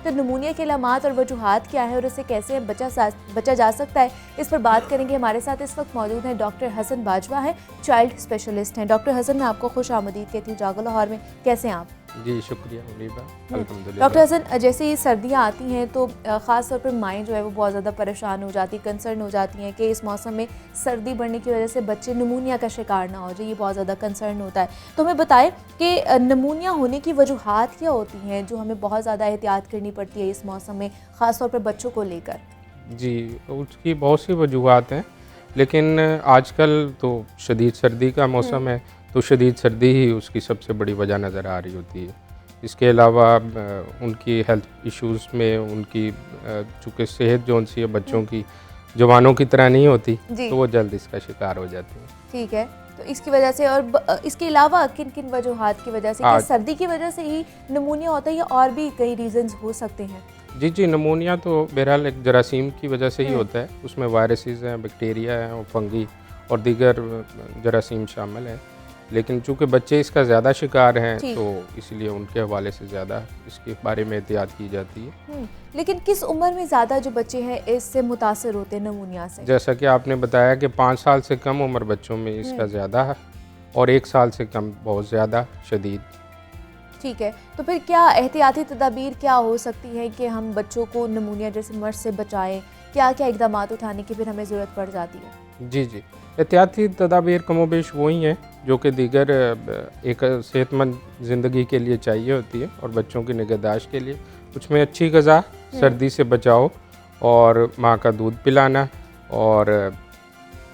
तो नमूनिया के अलामात और वजूहात क्या है और इससे कैसे बचा जा सकता है, इस पर बात करेंगे। हमारे साथ इस वक्त मौजूद हैं डॉक्टर हसन बाजवा हैं, चाइल्ड स्पेशलिस्ट हैं। डॉक्टर हसन, मैं आपको खुश आमदीद कहती हूँ जागो लाहौर में। कैसे हैं आप? जी शुक्रिया मुनीबा, अल्हम्दुलिल्लाह। डॉक्टर हसन, जैसे ही सर्दियाँ आती हैं तो ख़ास तौर पर माएँ जो है वो बहुत ज़्यादा परेशान हो जाती, कंसर्न हो जाती हैं कि इस मौसम में सर्दी बढ़ने की वजह से बच्चे नमूनिया का शिकार ना हो जाए, ये बहुत ज़्यादा कंसर्न होता है। तो हमें बताएं कि नमूनिया होने की वजूहात क्या होती हैं जो हमें बहुत ज़्यादा एहतियात करनी पड़ती है इस मौसम में, ख़ास तौर पर बच्चों को लेकर? जी, उसकी बहुत सी वजूहात हैं, लेकिन आजकल तो शदीद सर्दी का मौसम है, तो शदीद सर्दी ही उसकी सबसे बड़ी वजह नज़र आ रही होती है। इसके अलावा उनकी हेल्थ इश्यूज़ में उनकी चूँकि सेहत जो सी है बच्चों की जवानों की तरह नहीं होती, तो वो जल्द इसका शिकार हो जाते हैं। ठीक है, तो इसकी वजह से और इसके अलावा किन किन वजूहात की वजह से, क्या सर्दी की वजह से ही नमूनिया होता है या और भी कई रीजंस हो सकते हैं? जी, नमूनिया तो बहरहाल एक जरासीम की वजह से ही होता है। उसमें वायरसेस हैं, बैक्टीरिया हैं और फंगी और दीगर जरासीम शामिल हैं। लेकिन चूँकि बच्चे इसका ज़्यादा शिकार हैं तो इसलिए उनके हवाले से ज़्यादा इसके बारे में एहतियात की जाती है। लेकिन किस उम्र में ज़्यादा जो बच्चे हैं इससे मुतासर होते हैं नमूनिया से? जैसा कि आपने बताया कि 5 साल से कम उम्र बच्चों में इसका ज़्यादा है और 1 साल से कम बहुत ज़्यादा शदीद। ठीक है, तो फिर क्या एहतियाती तदाबीर क्या हो सकती है कि हम बच्चों को नमूनिया जैसे मर्ज़ से बचाएं? क्या क्या इक़दाम उठाने की फिर हमें ज़रूरत पड़ जाती है? जी, एहतियाती तदाबीर कमोबेश वही हैं जो कि दीगर एक सेहतमंद ज़िंदगी के लिए चाहिए होती है और बच्चों की निगहदाश्त के लिए। उसमें अच्छी ग़िज़ा, सर्दी से बचाओ और माँ का दूध पिलाना और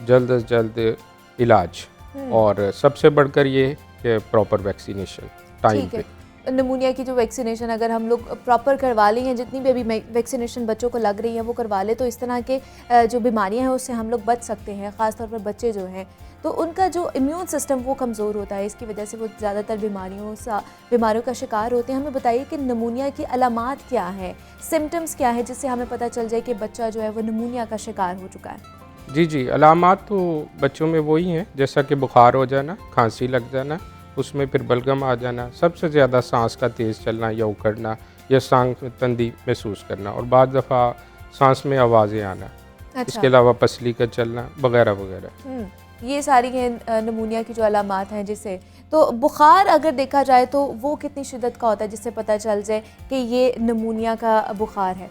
जल्द से जल्द इलाज और सबसे बढ़कर ये कि प्रॉपर वैक्सीनेशन टाइम पे। नमूनिया की जो वैक्सीनेशन अगर हम लोग प्रॉपर करवा लें या जितनी भी अभी वैक्सीनेशन बच्चों को लग रही है वो करवा लें तो इस तरह के जो बीमारियां हैं उससे हम लोग बच सकते हैं। ख़ास तौर पर बच्चे जो हैं तो उनका जो इम्यून सिस्टम वो कमज़ोर होता है, इसकी वजह से वो ज़्यादातर बीमारियों का शिकार होते हैं। हमें बताइए कि नमूनिया की अलामात क्या हैं, सिम्टम्स क्या है जिससे हमें पता चल जाए कि बच्चा जो है वो नमूनिया का शिकार हो चुका है? जी, अलामात तो बच्चों में वही हैं जैसा कि बुखार हो जाना, खांसी लग जाना, उसमें फिर बलगम आ जाना, सबसे ज़्यादा सांस का तेज़ चलना या उखड़ना या सांस में तंदी महसूस करना और बाद दफ़ा सांस में आवाज़ें आना। अच्छा। इसके अलावा पसली का चलना वगैरह वगैरह। ये सारी हैं नमूनिया की जो अलामात हैं जिससे। तो बुखार अगर देखा जाए तो वो कितनी शिद्दत का होता है जिससे पता चल जाए कि ये नमूनिया का बुखार है?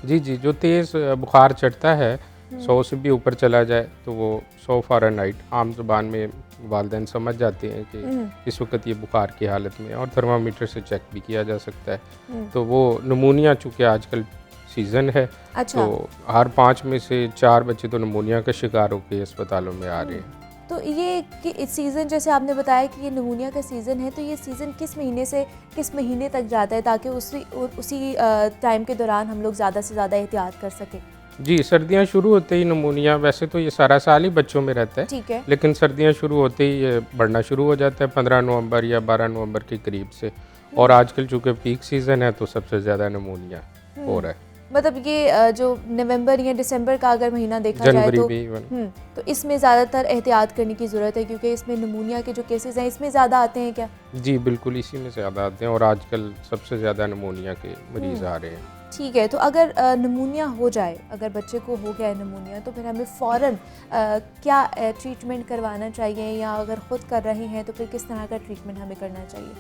जी, जो तेज़ बुखार चढ़ता है 100 से भी ऊपर चला जाए तो वो 100 फ़ारेनहाइट आम ज़ुबान में वालिदैन समझ जाते हैं कि इस वक्त ये बुखार की हालत में, और थर्मामीटर से चेक भी किया जा सकता है। तो वो नमूनिया चूँकि आजकल सीज़न है। अच्छा। तो हर 5 में से 4 बच्चे तो नमूनिया का शिकार होकर अस्पतालों में आ रहे हैं। तो ये सीज़न जैसे आपने बताया कि ये नमूनिया का सीज़न है, तो ये सीज़न किस महीने से किस महीने तक जाता है ताकि उसी टाइम के दौरान हम लोग ज़्यादा से ज़्यादा एहतियात कर सकें? जी, सर्दियाँ शुरू होते ही नमूनिया, वैसे तो ये सारा साल ही बच्चों में रहता है, ठीक है, लेकिन सर्दियाँ शुरू होते ही ये बढ़ना शुरू हो जाता है 15 नवंबर या 12 नवंबर के करीब से। और आजकल चूँकि पीक सीज़न है तो सबसे ज़्यादा नमूनिया हो रहा है। मतलब ये जो नवंबर या दिसंबर का अगर महीना देखा जाए तो इसमें ज़्यादातर एहतियात करने की ज़रूरत है क्योंकि इसमें नमूनिया के जो केसेस हैं इसमें ज़्यादा आते हैं क्या? जी बिल्कुल, इसी में ज़्यादा आते हैं और आजकल सबसे ज़्यादा नमूनिया के मरीज़ आ रहे हैं। ठीक है, तो अगर नमूनिया हो जाए, अगर बच्चे को हो गया है नमूनिया तो फिर हमें फ़ौरन क्या ट्रीटमेंट करवाना चाहिए या अगर ख़ुद कर रहे हैं तो फिर किस तरह का ट्रीटमेंट हमें करना चाहिए?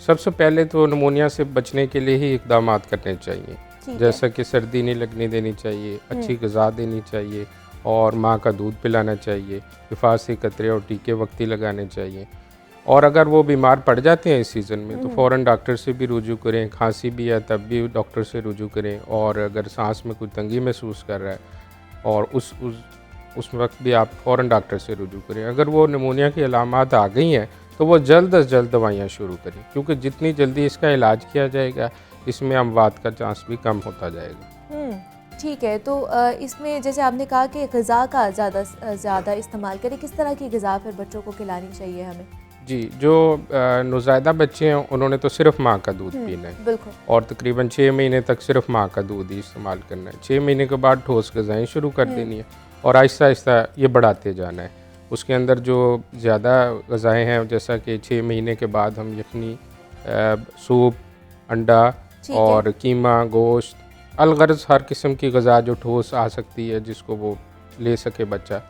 सबसे पहले तो नमूनिया से बचने के लिए ही इक़दाम करने चाहिए, जैसा कि सर्दी नहीं लगने देनी चाहिए, अच्छी ग़िज़ा देनी चाहिए और माँ का दूध पिलाना चाहिए, हिफाज़ती कतरे और टीके वक्ती लगाने चाहिए। और अगर वो बीमार पड़ जाते हैं इस सीज़न में तो फ़ौरन डॉक्टर से भी रुजू करें, खांसी भी है तब भी डॉक्टर से रुजू करें, और अगर सांस में कोई तंगी महसूस कर रहा है और उस वक्त भी आप फ़ौरन डॉक्टर से रुजू करें। अगर वो निमोनिया की अलामात आ गई हैं तो वो जल्द अज जल्द दवाइयाँ शुरू करें, क्योंकि जितनी जल्दी इसका इलाज किया जाएगा इसमें अमवात का चांस भी कम होता जाएगा। ठीक है, तो इसमें जैसे आपने कहा कि ग़िज़ा का ज़्यादा इस्तेमाल करें, किस तरह की ग़िज़ा फिर बच्चों को खिलानी चाहिए हमें? जी, जो नौज़ायदा बच्चे हैं उन्होंने तो सिर्फ माँ का दूध पीना है और तकरीबन 6 महीने तक सिर्फ माँ का दूध ही इस्तेमाल करना है। 6 महीने के बाद ठोस ग़िज़ाएँ शुरू कर देनी है और आहिस्ता आहिस्ता ये बढ़ाते जाना है। उसके अंदर जो ज़्यादा ग़िज़ाएँ हैं, जैसा कि 6 महीने के बाद हम यखनी, सूप, अंडा ठीक है। और कीमा, गोश्त, अलगर्ज हर किस्म की ग़िज़ा जो ठोस आ सकती है जिसको वो ले सके बच्चा,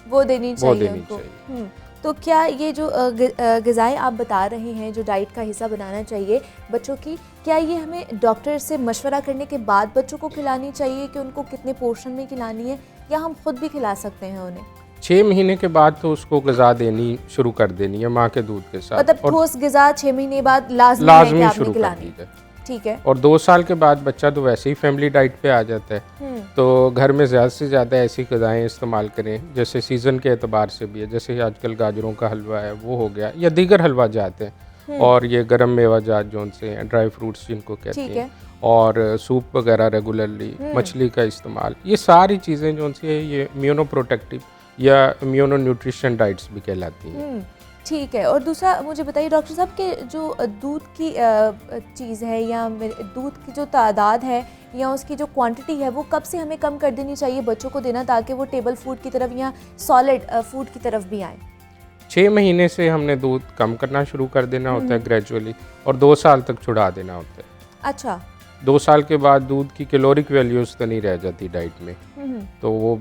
वो देनी वो चाहिए देनी उनको। चाहिए। तो क्या ये जो ग़िज़ाएँ आप बता रहे हैं जो डाइट का हिस्सा बनाना चाहिए बच्चों की, क्या ये हमें डॉक्टर से मशवरा करने के बाद बच्चों को खिलानी चाहिए कि उनको कितने पोर्शन में खिलानी है, या हम खुद भी खिला सकते हैं उन्हें? 6 महीने के बाद तो उसको ग़िज़ा देनी शुरू कर देनी है माँ के दूध के साथ, मतलब और ठोस ग़िज़ा 6 महीने बाद लाज़मी है कि लाजमी आपने शुरू कर खिलानी दी है। जाए। ठीक है। और 2 साल के बाद बच्चा तो वैसे ही फैमिली डाइट पे आ जाता है, तो घर में ज़्यादा से ज़्यादा ऐसी ग़िज़ाएँ इस्तेमाल करें जैसे सीज़न के एतबार से भी है, जैसे आजकल गाजरों का हलवा है वो हो गया, या दीगर हलवा जात हैं, और ये गर्म मेवा जात जो उनसे हैं, ड्राई फ्रूट्स जिनको कहते ठीक हैं, है। और सूप वगैरह रेगुलरली, मछली का इस्तेमाल, ये सारी चीज़ें जो उनसे ये इम्यूनो प्रोटेक्टिव या इम्यूनो न्यूट्रिशन डाइट्स भी कहलाती हैं। ठीक है। और दूसरा मुझे बताइए डॉक्टर साहब कि जो दूध की चीज़ है या दूध की जो तादाद है या उसकी जो क्वांटिटी है वो कब से हमें कम कर देनी चाहिए बच्चों को देना, ताकि वो टेबल फूड की तरफ या सॉलिड फूड की तरफ भी आए? 6 महीने से हमने दूध कम करना शुरू कर देना होता है ग्रेजुअली, और 2 साल तक छुड़ा देना होता है। अच्छा। 2 साल के बाद दूध की कैलोरिक वैल्यूज़ तो नहीं रह जाती डाइट में, तो वो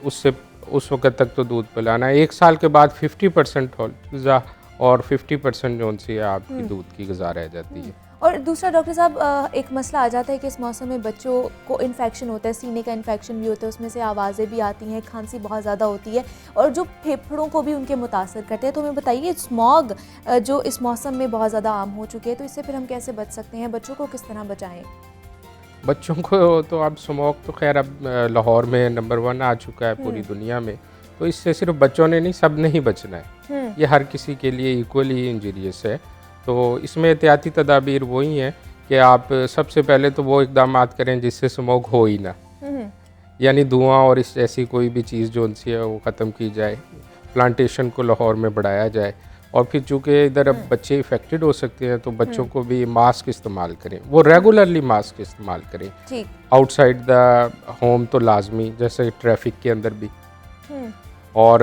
उससे उस वक्त तक तो दूध पिलाना है। 1 साल के बाद 50% ग़िज़ा और 50% जो उनसे आपकी दूध की ग़िज़ा रह जाती है। और दूसरा डॉक्टर साहब एक मसला आ जाता है कि इस मौसम में बच्चों को इन्फेक्शन होता है, सीने का इन्फेक्शन भी होता है, उसमें से आवाज़ें भी आती हैं, खांसी बहुत ज़्यादा होती है, और जो फेफड़ों को भी उनके मुतासर करते हैं। तो हमें बताइए स्मॉग जो इस मौसम में बहुत ज़्यादा आम हो चुके हैं, तो इससे फिर हम कैसे बच सकते हैं, बच्चों को किस तरह बचाएँ? बच्चों को तो अब स्मोक तो खैर अब लाहौर में नंबर 1 आ चुका है पूरी दुनिया में, तो इससे सिर्फ बच्चों ने नहीं, सब ने ही बचना है। ये हर किसी के लिए इक्वली इंजीरियस है। तो इसमें एहतियाती तदाबीर वही हैं कि आप सबसे पहले तो वो इकदाम करें जिससे स्मोक हो ही ना, यानी धुआं और इस ऐसी कोई भी चीज़ जो उनसे है वो ख़त्म की जाए, प्लांटेशन को लाहौर में बढ़ाया जाए, और फिर चूँकि इधर अब बच्चे इफ़ेक्टेड हो सकते हैं तो बच्चों को भी मास्क इस्तेमाल करें, वो रेगुलरली मास्क इस्तेमाल करें, ठीक। आउटसाइड द होम तो लाजमी, जैसे ट्रैफिक के अंदर भी, और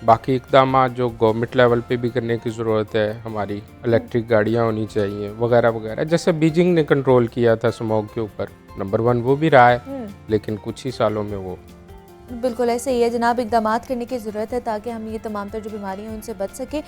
बाकी इकदाम जो गवर्नमेंट लेवल पे भी करने की ज़रूरत है, हमारी इलेक्ट्रिक गाड़ियाँ होनी चाहिए वगैरह वगैरह। जैसे बीजिंग ने कंट्रोल किया था स्मोक के ऊपर, नंबर 1 वो भी रहा है, लेकिन कुछ ही सालों में वो बिल्कुल ऐसे ही है जनाब, इकदामात करने की ज़रूरत है ताकि हम ये तमाम तर जो बीमारियाँ हैं उनसे बच सके।